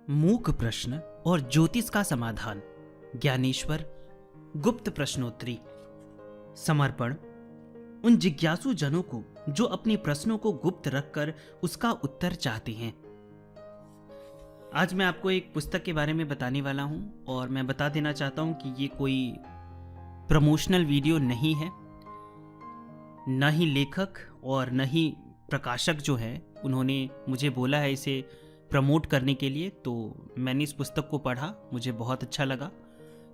मूक प्रश्न और ज्योतिष का समाधान। ज्ञानेश्वर गुप्त प्रश्नोत्तरी। समर्पण उन जिज्ञासु जनों को जो अपने प्रश्नों को गुप्त रखकर उसका उत्तर चाहते हैं। आज मैं आपको एक पुस्तक के बारे में बताने वाला हूं और मैं बता देना चाहता हूं कि ये कोई प्रमोशनल वीडियो नहीं है। न ही लेखक और न ही प्रकाशक जो है उन्होंने मुझे बोला है इसे प्रमोट करने के लिए, तो मैंने इस पुस्तक को पढ़ा, मुझे बहुत अच्छा लगा,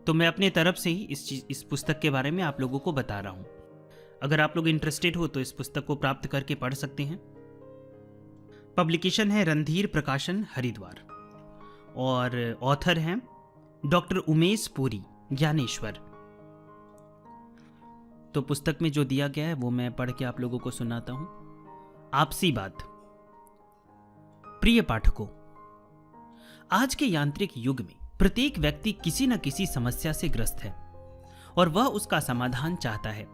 तो मैं अपने तरफ से ही इस पुस्तक के बारे में आप लोगों को बता रहा हूं। अगर आप लोग इंटरेस्टेड हो तो इस पुस्तक को प्राप्त करके पढ़ सकते हैं। पब्लिकेशन है रणधीर प्रकाशन हरिद्वार और ऑथर हैं डॉक्टर उमेश पुरी ज्ञानेश्वर। तो पुस्तक में जो दिया गया है वो मैं पढ़ के आप लोगों को सुनाता हूं। आपसी बात। प्रिय पाठकों, आज के यांत्रिक युग में प्रत्येक व्यक्ति किसी न किसी समस्या से ग्रस्त है और वह उसका समाधान चाहता है।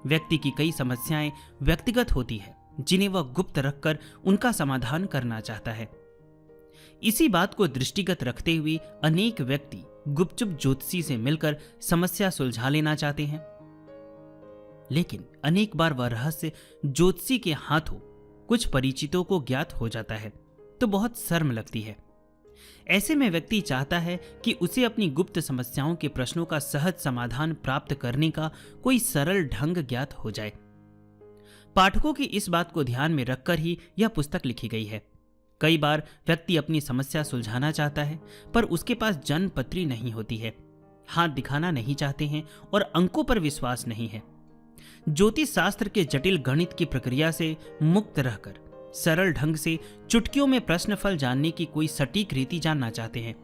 व्यक्ति की कई समस्याएं व्यक्तिगत होती है जिन्हें वह गुप्त रखकर उनका समाधान करना चाहता है। इसी बात को दृष्टिगत रखते हुए अनेक व्यक्ति गुपचुप ज्योतिषी से मिलकर समस्या सुलझा लेना चाहते हैं, लेकिन अनेक बार वह रहस्य ज्योतिषी के हाथों कुछ परिचितों को ज्ञात हो जाता है तो बहुत शर्म लगती है। ऐसे में व्यक्ति चाहता है कि उसे अपनी गुप्त समस्याओं के प्रश्नों का सहज समाधान प्राप्त करने का कोई सरल ढंग ज्ञात हो जाए। पाठकों की इस बात को ध्यान में रखकर ही यह पुस्तक लिखी गई है। कई बार व्यक्ति अपनी समस्या सुलझाना चाहता है पर उसके पास जन्मपत्री नहीं होती है, हाथ दिखाना नहीं चाहते हैं और अंकों पर विश्वास नहीं है। ज्योतिष शास्त्र के जटिल गणित की प्रक्रिया से मुक्त रहकर सरल ढंग से चुटकियों में प्रश्नफल जानने की कोई सटीक रीति जानना चाहते हैं।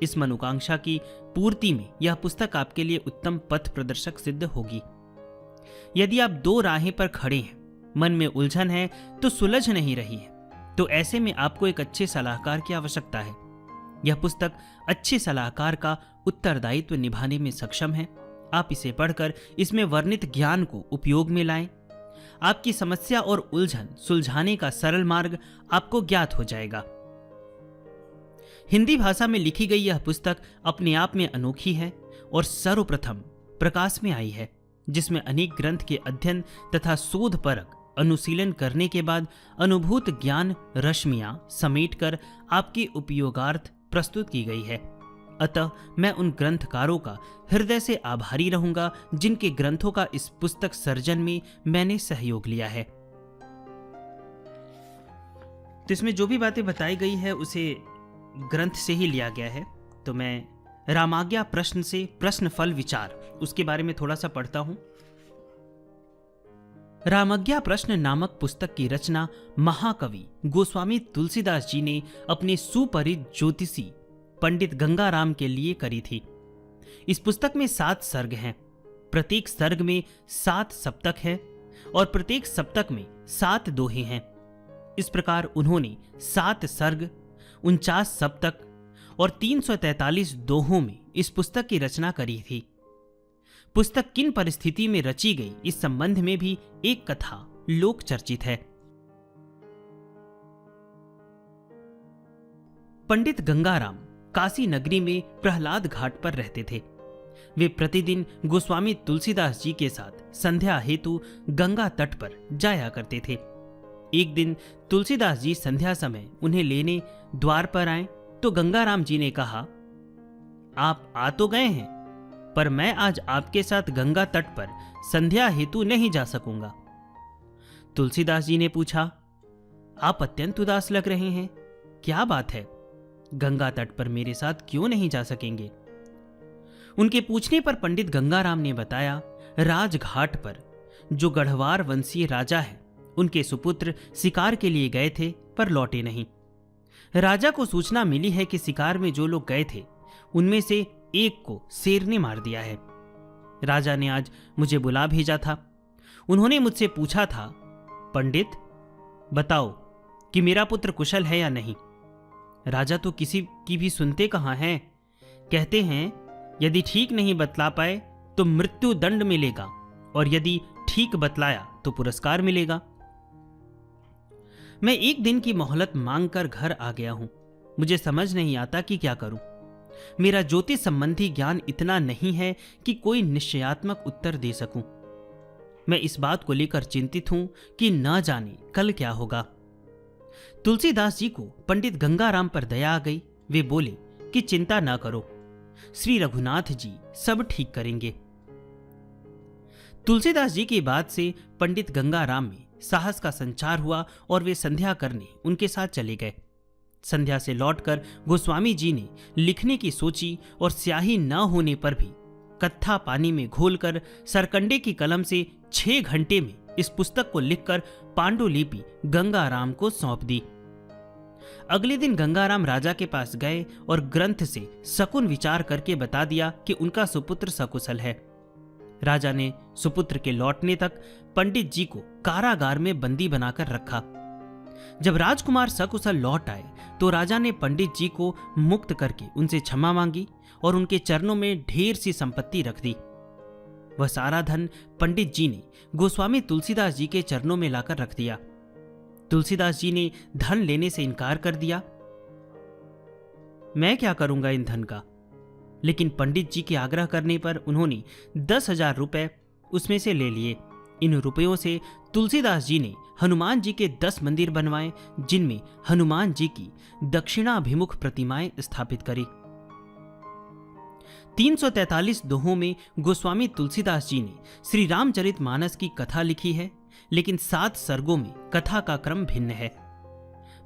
इस मनोकांक्षा की पूर्ति में यह पुस्तक आपके लिए उत्तम पथ प्रदर्शक सिद्ध होगी। यदि आप दो राहें पर खड़े हैं, मन में उलझन है तो सुलझ नहीं रही है, तो ऐसे में आपको एक अच्छे सलाहकार की आवश्यकता है। यह पुस्तक अच्छे सलाहकार का उत्तरदायित्व निभाने में सक्षम है। आप इसे पढ़कर इसमें वर्णित ज्ञान को उपयोग में लाएं। आपकी समस्या और उलझन सुलझाने का सरल मार्ग आपको ज्ञात हो जाएगा। हिंदी भाषा में लिखी गई यह पुस्तक अपने आप में अनोखी है और सर्वप्रथम प्रकाश में आई है, जिसमें अनेक ग्रंथ के अध्ययन तथा शोध परक अनुशीलन करने के बाद अनुभूत ज्ञान रश्मियां समेटकर आपके उपयोगार्थ प्रस्तुत की गई है। अतः मैं उन ग्रंथकारों का हृदय से आभारी रहूंगा जिनके ग्रंथों का इस पुस्तक सर्जन में मैंने सहयोग लिया है। तो इसमें जो भी बातें बताई गई है उसे ग्रंथ से ही लिया गया है। तो मैं रामाज्ञा प्रश्न से प्रश्न फल विचार उसके बारे में थोड़ा सा पढ़ता हूं। रामाज्ञा प्रश्न नामक पुस्तक की रचना महाकवि गोस्वामी तुलसीदास जी ने अपने सुपरिचित ज्योतिषी पंडित गंगाराम के लिए करी थी। इस पुस्तक में 7 सर्ग हैं। प्रत्येक सर्ग में 7 सप्तक है और प्रत्येक सप्तक में 7 दोहे हैं। इस प्रकार उन्होंने 7 सर्ग, 49 सप्तक और 343 दोहों में इस पुस्तक की रचना करी थी। पुस्तक किन परिस्थिति में रची गई इस संबंध में भी एक कथा लोक चर्चित है। पंडित गंगाराम काशी नगरी में प्रहलाद घाट पर रहते थे। वे प्रतिदिन गोस्वामी तुलसीदास जी के साथ संध्या हेतु गंगा तट पर जाया करते थे। एक दिन तुलसीदास जी संध्या समय उन्हें लेने द्वार पर आए तो गंगाराम जी ने कहा, आप आ तो गए हैं, पर मैं आज आपके साथ गंगा तट पर संध्या हेतु नहीं जा सकूंगा। तुलसीदास जी ने पूछा, आप अत्यंत उदास लग रहे हैं, क्या बात है? गंगा तट पर मेरे साथ क्यों नहीं जा सकेंगे? उनके पूछने पर पंडित गंगाराम ने बताया, राजघाट पर जो गढ़वार वंशीय राजा है उनके सुपुत्र शिकार के लिए गए थे पर लौटे नहीं। राजा को सूचना मिली है कि शिकार में जो लोग गए थे उनमें से एक को शेर ने मार दिया है। राजा ने आज मुझे बुला भेजा था। उन्होंने मुझसे पूछा था, पंडित बताओ कि मेरा पुत्र कुशल है या नहीं। राजा तो किसी की भी सुनते कहां हैं। कहते हैं यदि ठीक नहीं बतला पाए तो मृत्यु दंड मिलेगा और यदि ठीक बतलाया तो पुरस्कार मिलेगा। मैं एक दिन की मोहलत मांगकर घर आ गया हूं। मुझे समझ नहीं आता कि क्या करूं। मेरा ज्योतिष संबंधी ज्ञान इतना नहीं है कि कोई निश्चयात्मक उत्तर दे सकूं। मैं इस बात को लेकर चिंतित हूं कि न जाने कल क्या होगा। तुलसीदास जी को पंडित गंगाराम पर दया आ गई। वे बोले कि चिंता ना करो, श्री रघुनाथ जी सब ठीक करेंगे। तुलसीदास जी की बात से पंडित गंगाराम में साहस का संचार हुआ और वे संध्या करने उनके साथ चले गए। संध्या से लौटकर गोस्वामी जी ने लिखने की सोची और स्याही न होने पर भी कत्था पानी में घोलकर सरकंडे की कलम से 6 घंटे में इस पुस्तक को लिखकर पांडुलिपि गंगाराम को सौंप दी। अगले दिन गंगाराम राजा के पास गए और ग्रंथ से शकुन विचार करके बता दिया कि उनका सुपुत्र सकुशल है। राजा ने सुपुत्र के लौटने तक पंडित जी को कारागार में बंदी बनाकर रखा। जब राजकुमार सकुशल लौट आए तो राजा ने पंडित जी को मुक्त करके उनसे क्षमा मांगी और उनके चरणों में ढेर सी संपत्ति रख दी। वह सारा धन पंडित जी ने गोस्वामी तुलसीदास जी के चरणों में लाकर रख दिया। तुलसीदास जी ने धन लेने से इनकार कर दिया। मैं क्या करूंगा इन धन का? लेकिन पंडित जी के आग्रह करने पर उन्होंने 10,000 रुपए उसमें से ले लिए। इन रुपयों से तुलसीदास जी ने हनुमान जी के 10 मंदिर बनवाए, जिनमें हनुमान जी की दक्षिणाभिमुख प्रतिमाएं स्थापित करी। 343 दोहों में गोस्वामी तुलसीदास जी ने श्री रामचरितमानस की कथा लिखी है, लेकिन 7 सर्गों में कथा का क्रम भिन्न है।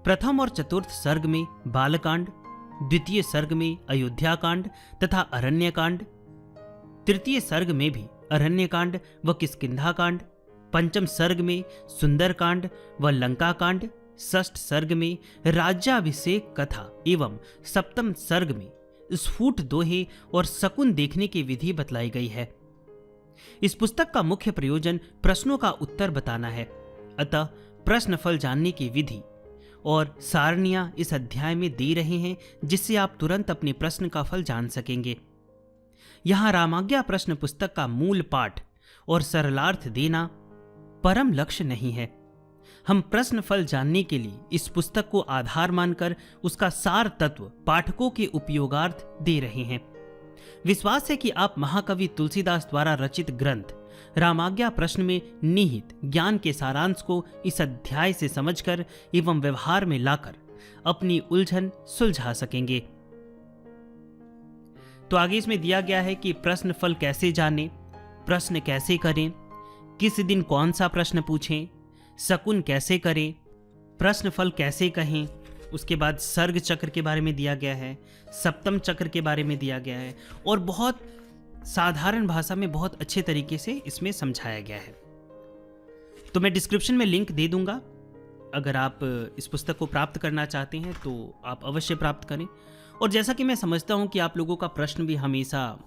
प्रथम और चतुर्थ सर्ग में बालकांड, द्वितीय सर्ग में अयोध्या कांड तथा अरण्य कांड, तृतीय सर्ग में भी अरण्य कांड व किष्किंधा कांड, पंचम सर्ग में सुंदर कांड व लंका कांड, षष्ठ सर्ग में राज्याभिषेक कथा एवं सप्तम सर्ग में स्फुट दोहे और शकुन देखने की विधि बतलाई गई है। इस पुस्तक का मुख्य प्रयोजन प्रश्नों का उत्तर बताना है, अतः प्रश्न फल जानने की विधि और सारणियां इस अध्याय में दे रहे हैं, जिससे आप तुरंत अपने प्रश्न का फल जान सकेंगे। यहां रामाज्ञा प्रश्न पुस्तक का मूल पाठ और सरलार्थ देना परम लक्ष्य नहीं है। हम प्रश्न फल जानने के लिए इस पुस्तक को आधार मानकर उसका सार तत्व पाठकों के उपयोगार्थ दे रहे हैं। विश्वास है कि आप महाकवि तुलसीदास द्वारा रचित ग्रंथ रामाज्ञा प्रश्न में निहित ज्ञान के सारांश को इस अध्याय से समझकर एवं व्यवहार में लाकर अपनी उलझन सुलझा सकेंगे। तो आगे इसमें दिया गया है कि प्रश्न फल कैसे जानें, प्रश्न कैसे करें, किस दिन कौन सा प्रश्न पूछें, शकुन कैसे करें, प्रश्न फल कैसे कहें। उसके बाद सर्ग चक्र के बारे में दिया गया है, सप्तम चक्र के बारे में दिया गया है और बहुत साधारण भाषा में बहुत अच्छे तरीके से इसमें समझाया गया है। तो मैं डिस्क्रिप्शन में लिंक दे दूंगा। अगर आप इस पुस्तक को प्राप्त करना चाहते हैं तो आप अवश्य प्राप्त करें। और जैसा कि मैं समझता हूं कि आप लोगों का प्रश्न भी हमेशा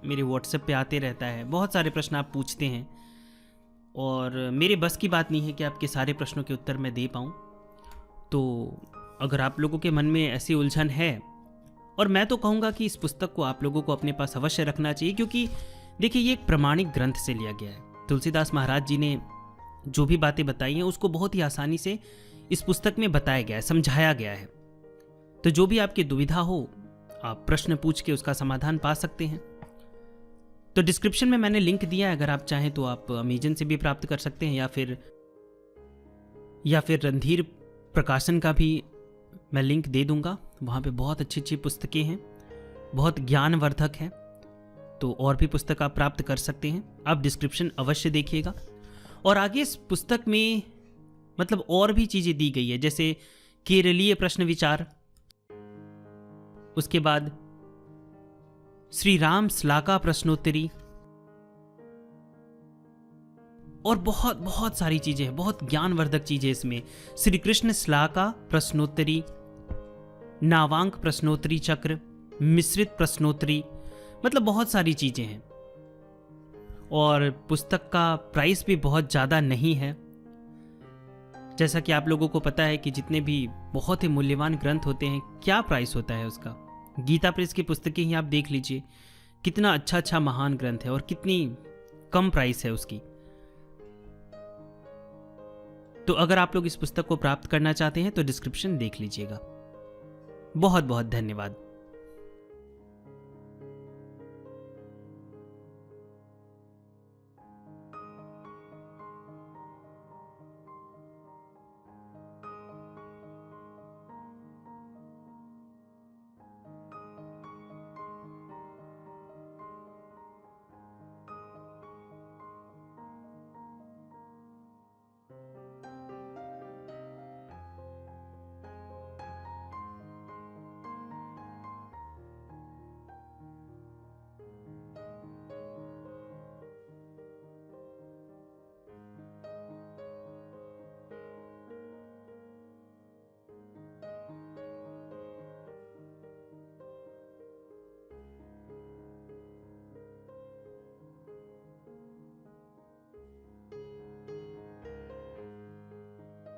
मेरे व्हाट्सएप पे आते रहता है, बहुत सारे प्रश्न आप पूछते हैं और मेरे बस की बात नहीं है कि आपके सारे प्रश्नों के उत्तर मैं दे पाऊँ। तो अगर आप लोगों के मन में ऐसी उलझन है, और मैं तो कहूँगा कि इस पुस्तक को आप लोगों को अपने पास अवश्य रखना चाहिए, क्योंकि देखिए ये एक प्रमाणिक ग्रंथ से लिया गया है। तुलसीदास महाराज जी ने जो भी बातें बताई हैं उसको बहुत ही आसानी से इस पुस्तक में बताया गया है, समझाया गया है। तो जो भी आपकी दुविधा हो आप प्रश्न पूछ के उसका समाधान पा सकते हैं। तो डिस्क्रिप्शन में मैंने लिंक दिया है, अगर आप चाहें तो आप अमेजन से भी प्राप्त कर सकते हैं या फिर रणधीर प्रकाशन का भी मैं लिंक दे दूंगा। वहाँ पे बहुत अच्छी अच्छी पुस्तकें हैं, बहुत ज्ञानवर्धक है। तो और भी पुस्तक आप प्राप्त कर सकते हैं। आप डिस्क्रिप्शन अवश्य देखिएगा। और आगे इस पुस्तक में मतलब और भी चीज़ें दी गई है, जैसे केरलीय प्रश्न विचार, उसके बाद श्री राम श्लाका प्रश्नोत्तरी और बहुत बहुत सारी चीजें हैं, बहुत ज्ञानवर्धक चीजें इसमें। श्री कृष्ण श्लाका प्रश्नोत्तरी, नावांक प्रश्नोत्तरी चक्र, मिश्रित प्रश्नोत्तरी, मतलब बहुत सारी चीजें हैं। और पुस्तक का प्राइस भी बहुत ज़्यादा नहीं है। जैसा कि आप लोगों को पता है कि जितने भी बहुत ही मूल्यवान ग्रंथ होते हैं, क्या प्राइस होता है उसका। गीता प्रेस की पुस्तकें ही आप देख लीजिए, कितना अच्छा अच्छा महान ग्रंथ है और कितनी कम प्राइस है उसकी। तो अगर आप लोग इस पुस्तक को प्राप्त करना चाहते हैं तो डिस्क्रिप्शन देख लीजिएगा। बहुत बहुत धन्यवाद।